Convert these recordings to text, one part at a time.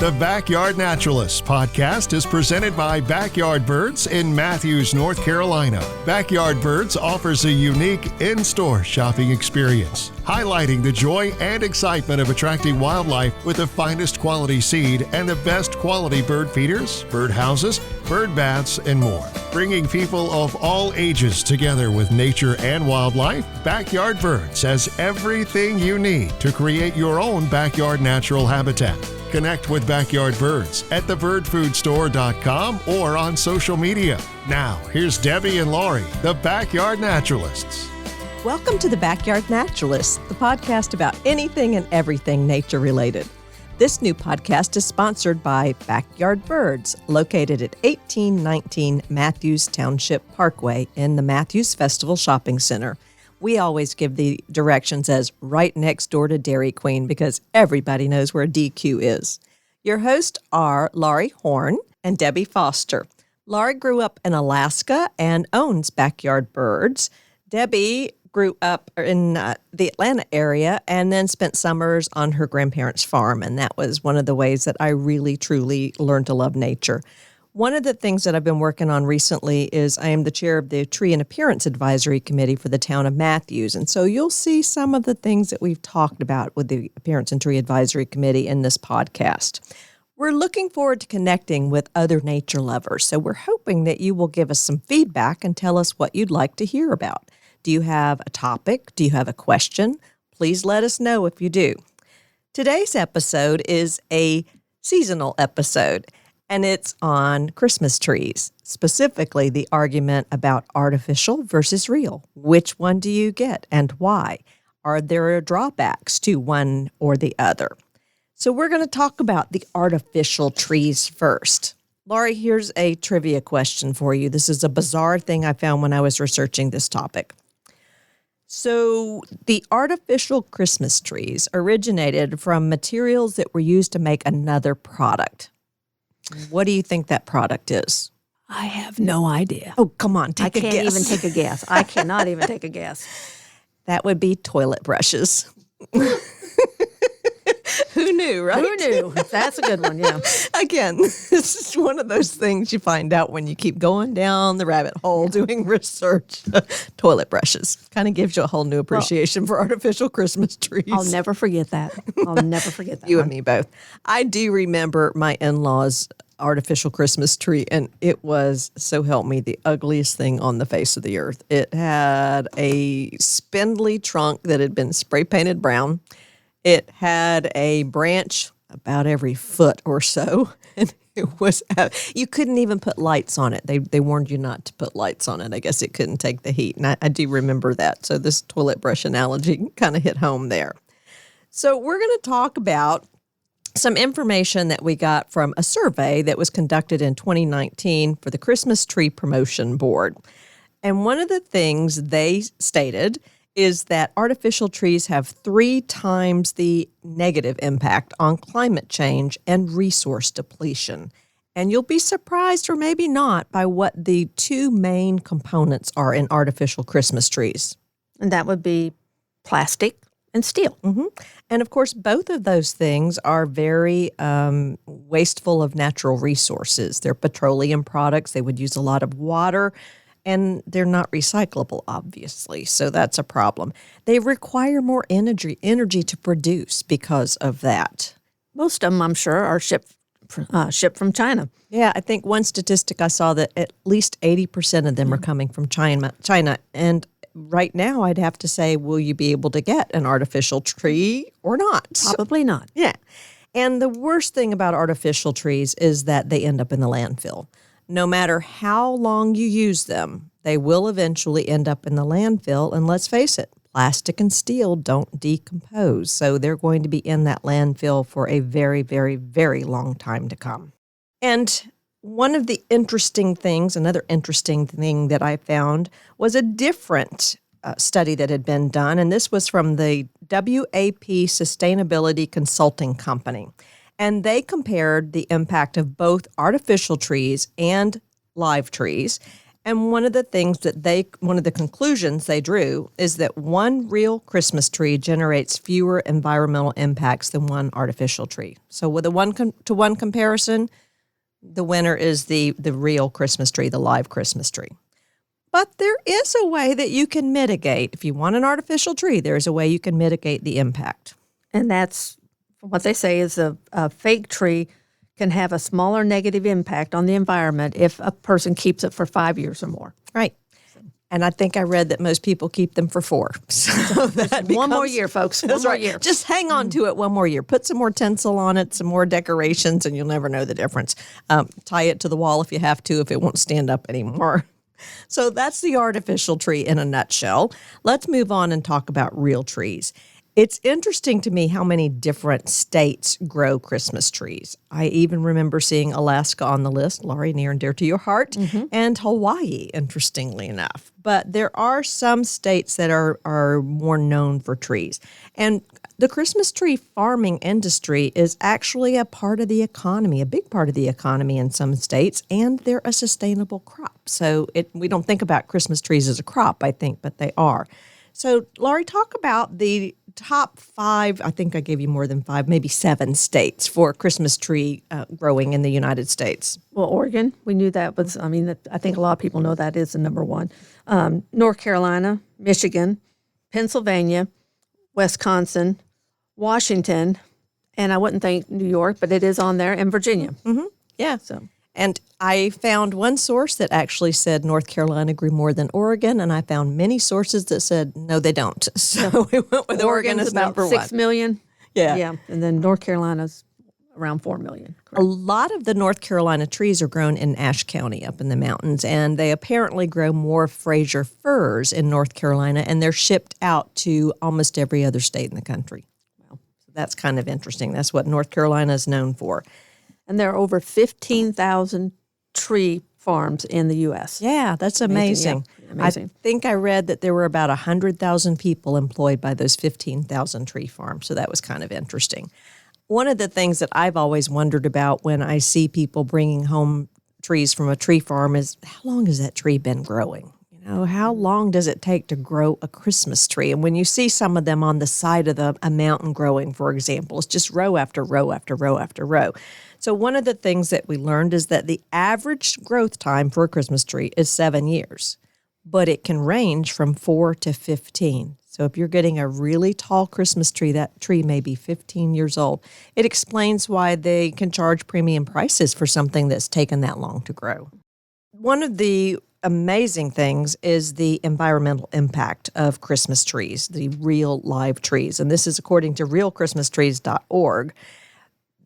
The Backyard Naturalists podcast is presented by Backyard Birds in Matthews, North Carolina. Backyard Birds offers a unique in-store shopping experience, highlighting the joy and excitement of attracting wildlife with the finest quality seed and the best quality bird feeders, bird houses, bird baths, and more. Bringing people of all ages together with nature and wildlife, Backyard Birds has everything you need to create your own backyard natural habitat. Connect with Backyard Birds at thebirdfoodstore.com or on social media. Now, here's Debbie and Laurie, the Backyard Naturalists. Welcome to the Backyard Naturalists, the podcast about anything and everything nature-related. This new podcast is sponsored by Backyard Birds, located at 1819 Matthews Township Parkway in the Matthews Festival Shopping Center. We always give the directions as right next door to Dairy Queen because everybody knows where DQ is. Your hosts are Laurie Horn and Debbie Foster. Laurie grew up in Alaska and owns Backyard Birds. Debbie grew up in the Atlanta area and then spent summers on her grandparents' farm, and that was one of the ways that I really, truly learned to love nature. One of the things that I've been working on recently is I am the chair of the Tree and Appearance Advisory Committee for the town of Matthews. And so you'll see some of the things that we've talked about with the Appearance and Tree Advisory Committee in this podcast. We're looking forward to connecting with other nature lovers. So we're hoping that you will give us some feedback and tell us what you'd like to hear about. Do you have a topic? Do you have a question? Please let us know if you do. Today's episode is a seasonal episode. And it's on Christmas trees, specifically the argument about artificial versus real. Which one do you get and why? Are there drawbacks to one or the other? So we're going to talk about the artificial trees first. Laurie, here's a trivia question for you. This is a bizarre thing I found when I was researching this topic. So the artificial Christmas trees originated from materials that were used to make another product. What do you think that product is? I have no idea. Oh, come on, take a guess. I can't even take a guess. I cannot even take a guess. That would be toilet brushes. Who knew, right? Who knew? That's a good one, yeah. Again, this is one of those things you find out when you keep going down the rabbit hole doing research. Toilet brushes. Kind of gives you a whole new appreciation for artificial Christmas trees. I'll never forget that. I'll never forget that. You and me both. I do remember my in-laws' artificial Christmas tree, and it was, so help me, the ugliest thing on the face of the earth. It had a spindly trunk that had been spray painted brown. It had a branch about every foot or so, and it was, you couldn't even put lights on it. They warned you not to put lights on it. I guess it couldn't take the heat, and I do remember that. So this toilet brush analogy kind of hit home there. So we're going to talk about some information that we got from a survey that was conducted in 2019 for the Christmas Tree Promotion Board. And one of the things they stated is that artificial trees have 3 times the negative impact on climate change and resource depletion. And you'll be surprised, or maybe not, by what the 2 main components are in artificial Christmas trees. And that would be plastic and steel. Mm-hmm. And of course, both of those things are very wasteful of natural resources. They're petroleum products. They would use a lot of water. And they're not recyclable, obviously, so that's a problem. They require more energy to produce because of that. Most of them, I'm sure, are shipped from China. Yeah, I think one statistic I saw that at least 80% of them are coming from China. And right now, I'd have to say, will you be able to get an artificial tree or not? Probably not. Yeah. And the worst thing about artificial trees is that they end up in the landfill. No matter how long you use them, they will eventually end up in the landfill. And let's face it, plastic and steel don't decompose. So they're going to be in that landfill for a very, very, very long time to come. And one of the interesting things, another interesting thing that I found was a different study that had been done. And this was from the WAP Sustainability Consulting Company. And they compared the impact of both artificial trees and live trees. And one of the conclusions they drew is that one real Christmas tree generates fewer environmental impacts than one artificial tree. So with a 1-to-1 comparison, the winner is the real Christmas tree, the live Christmas tree. But there is a way that you can mitigate. If you want an artificial tree, there's a way you can mitigate the impact. And that's what they say is a fake tree can have a smaller negative impact on the environment if a person keeps it for 5 years or more. Right. And I think I read that most people keep them for 4. So that one more year, folks. One more year. Just hang on to it one more year. Put some more tinsel on it, some more decorations, and you'll never know the difference. Tie it to the wall if you have to, if it won't stand up anymore. So that's the artificial tree in a nutshell. Let's move on and talk about real trees. It's interesting to me how many different states grow Christmas trees. I even remember seeing Alaska on the list, Laurie, near and dear to your heart, and Hawaii, interestingly enough. But there are some states that are more known for trees. And the Christmas tree farming industry is actually a part of the economy, a big part of the economy in some states, and they're a sustainable crop. So we don't think about Christmas trees as a crop, I think, but they are. So, Laurie, talk about the top 5, I think I gave you more than 5, maybe 7 states for Christmas tree growing in the United States. Well, Oregon, we knew that was, I think a lot of people know that is the number one. North Carolina, Michigan, Pennsylvania, Wisconsin, Washington, and I wouldn't think New York, but it is on there, and Virginia. Mm-hmm. Yeah. And I found one source that actually said North Carolina grew more than Oregon, and I found many sources that said, no, they don't. So we went with Oregon as about number 6 million. Yeah. And then North Carolina's around 4 million. Correct. A lot of the North Carolina trees are grown in Ashe County up in the mountains, and they apparently grow more Fraser firs in North Carolina, and they're shipped out to almost every other state in the country. Wow. So that's kind of interesting. That's what North Carolina is known for. And there are over 15,000 tree farms in the U.S. Yeah, that's amazing. Yeah, amazing. I think I read that there were about 100,000 people employed by those 15,000 tree farms, so that was kind of interesting. One of the things that I've always wondered about when I see people bringing home trees from a tree farm is how long has that tree been growing? How long does it take to grow a Christmas tree? And when you see some of them on the side of a mountain growing, for example, it's just row after row after row after row. So one of the things that we learned is that the average growth time for a Christmas tree is 7 years, but it can range from 4 to 15. So if you're getting a really tall Christmas tree, that tree may be 15 years old. It explains why they can charge premium prices for something that's taken that long to grow. One of the amazing things is the environmental impact of Christmas trees, the real live trees. And this is according to realchristmastrees.org.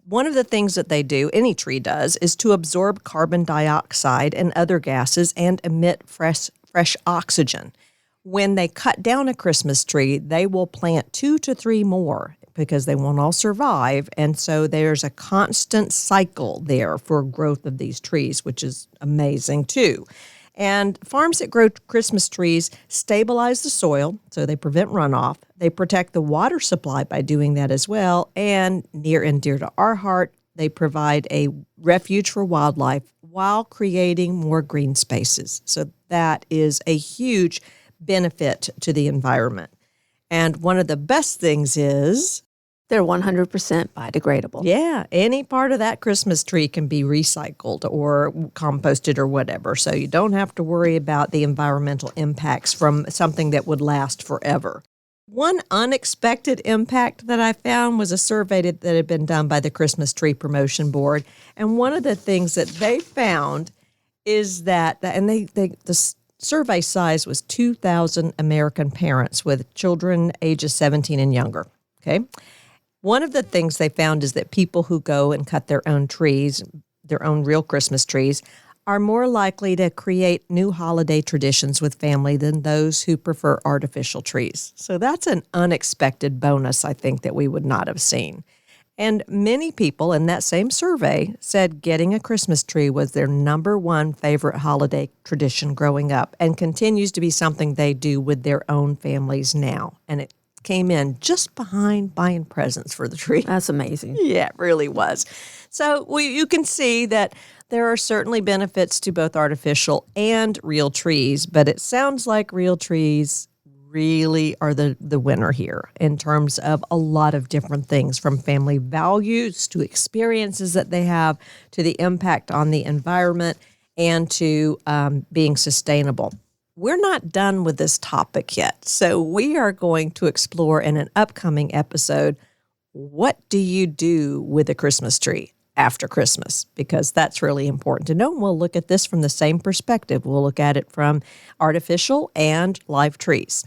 One of the things that they do, any tree does, is to absorb carbon dioxide and other gases and emit fresh oxygen. When they cut down a Christmas tree, they will plant 2 to 3 more because they won't all survive. And so there's a constant cycle there for growth of these trees, which is amazing too. And farms that grow Christmas trees stabilize the soil, so they prevent runoff. They protect the water supply by doing that as well. And near and dear to our heart, they provide a refuge for wildlife while creating more green spaces. So that is a huge benefit to the environment. And one of the best things is they're 100% biodegradable. Yeah, any part of that Christmas tree can be recycled or composted or whatever. So you don't have to worry about the environmental impacts from something that would last forever. One unexpected impact that I found was a survey that had been done by the Christmas Tree Promotion Board. And one of the things that they found is that, the survey size was 2,000 American parents with children ages 17 and younger, okay? One of the things they found is that people who go and cut their own trees, their own real Christmas trees, are more likely to create new holiday traditions with family than those who prefer artificial trees. So that's an unexpected bonus, I think, that we would not have seen. And many people in that same survey said getting a Christmas tree was their number one favorite holiday tradition growing up and continues to be something they do with their own families now. And it came in just behind buying presents for the tree. That's amazing. Yeah, it really was. So you can see that there are certainly benefits to both artificial and real trees, but it sounds like real trees really are the winner here in terms of a lot of different things, from family values to experiences that they have to the impact on the environment and to being sustainable. We're not done with this topic yet, so we are going to explore in an upcoming episode, what do you do with a Christmas tree after Christmas? Because that's really important to know. And we'll look at this from the same perspective. We'll look at it from artificial and live trees.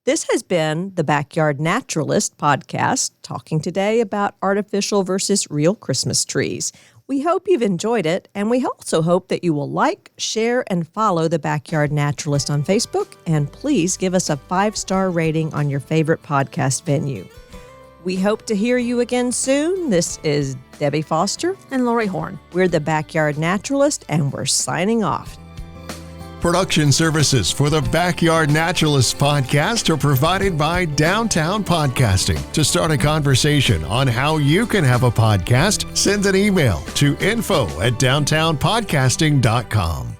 This has been the Backyard Naturalist podcast, talking today about artificial versus real Christmas trees. We hope you've enjoyed it, and we also hope that you will like, share, and follow the Backyard Naturalist on Facebook, and please give us a 5-star rating on your favorite podcast venue. We hope to hear you again soon. This is Debbie Foster and Laurie Horn. We're the Backyard Naturalist, and we're signing off. Production services for the Backyard Naturalists podcast are provided by Downtown Podcasting. To start a conversation on how you can have a podcast, send an email to info@downtownpodcasting.com.